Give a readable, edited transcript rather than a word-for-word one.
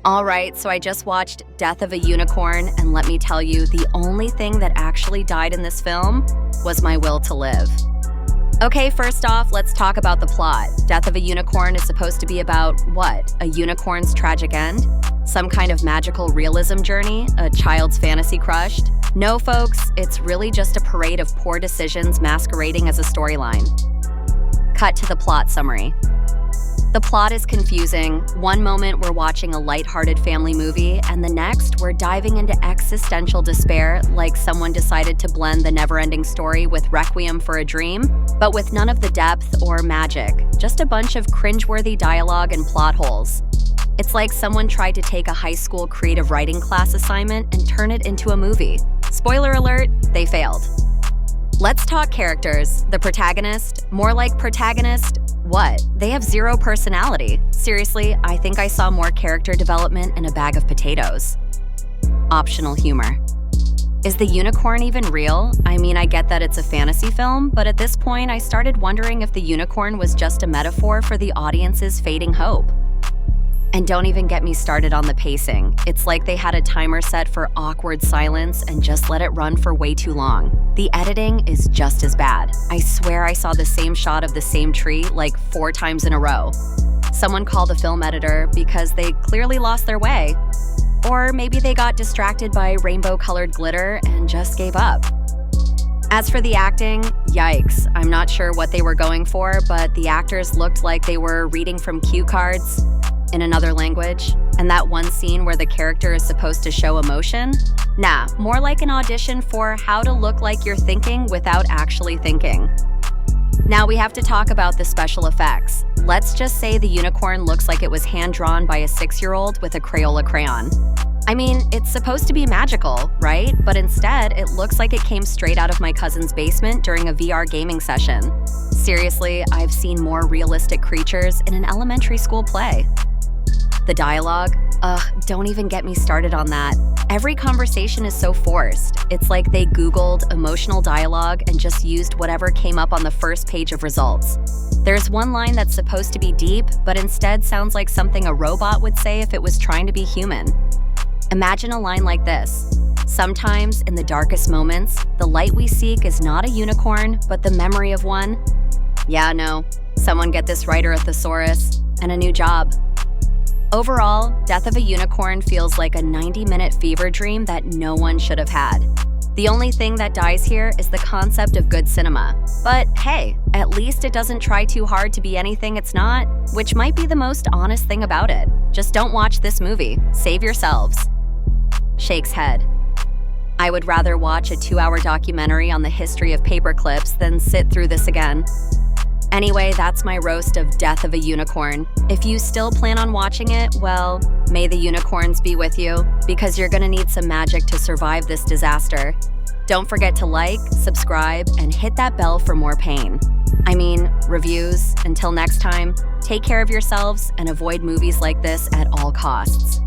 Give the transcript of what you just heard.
All right, so I just watched Death of a Unicorn, and let me tell you, the only thing that actually died in this film was my will to live. Okay, first off, let's talk about the plot. Death of a Unicorn is supposed to be about what? A unicorn's tragic end? Some kind of magical realism journey? A child's fantasy crushed? No, folks, it's really just a parade of poor decisions masquerading as a storyline. Cut to the plot summary. The plot is confusing. One moment we're watching a lighthearted family movie, and the next we're diving into existential despair like someone decided to blend the never-ending story with Requiem for a Dream, but with none of the depth or magic, just a bunch of cringeworthy dialogue and plot holes. It's like someone tried to take a high school creative writing class assignment and turn it into a movie. Spoiler alert, they failed. Let's talk characters. The protagonist, more like protagonist, what? They have zero personality. Seriously, I think I saw more character development in a bag of potatoes. Optional humor. Is the unicorn even real? I mean, I get that it's a fantasy film, but at this point I started wondering if the unicorn was just a metaphor for the audience's fading hope. And don't even get me started on the pacing. It's like they had a timer set for awkward silence and just let it run for way too long. The editing is just as bad. I swear I saw the same shot of the same tree like 4 times in a row. Someone called a film editor because they clearly lost their way. Or maybe they got distracted by rainbow-colored glitter and just gave up. As for the acting, yikes. I'm not sure what they were going for, but the actors looked like they were reading from cue cards in another language. And that one scene where the character is supposed to show emotion? Nah, more like an audition for how to look like you're thinking without actually thinking. Now we have to talk about the special effects. Let's just say the unicorn looks like it was hand-drawn by a 6-year-old with a Crayola crayon. I mean, it's supposed to be magical, right? But instead, it looks like it came straight out of my cousin's basement during a VR gaming session. Seriously, I've seen more realistic creatures in an elementary school play. The dialogue? Don't even get me started on that. Every conversation is so forced. It's like they Googled emotional dialogue and just used whatever came up on the first page of results. There's one line that's supposed to be deep, but instead sounds like something a robot would say if it was trying to be human. Imagine a line like this. Sometimes, in the darkest moments, the light we seek is not a unicorn, but the memory of one. Yeah, no. Someone get this writer a thesaurus and a new job. Overall, Death of a Unicorn feels like a 90-minute fever dream that no one should have had. The only thing that dies here is the concept of good cinema. But hey, at least it doesn't try too hard to be anything it's not, which might be the most honest thing about it. Just don't watch this movie. Save yourselves. Shakes head. I would rather watch a 2-hour documentary on the history of paperclips than sit through this again. Anyway, that's my roast of Death of a Unicorn. If you still plan on watching it, well, may the unicorns be with you, because you're gonna need some magic to survive this disaster. Don't forget to like, subscribe, and hit that bell for more pain. I mean, reviews. Until next time, take care of yourselves and avoid movies like this at all costs.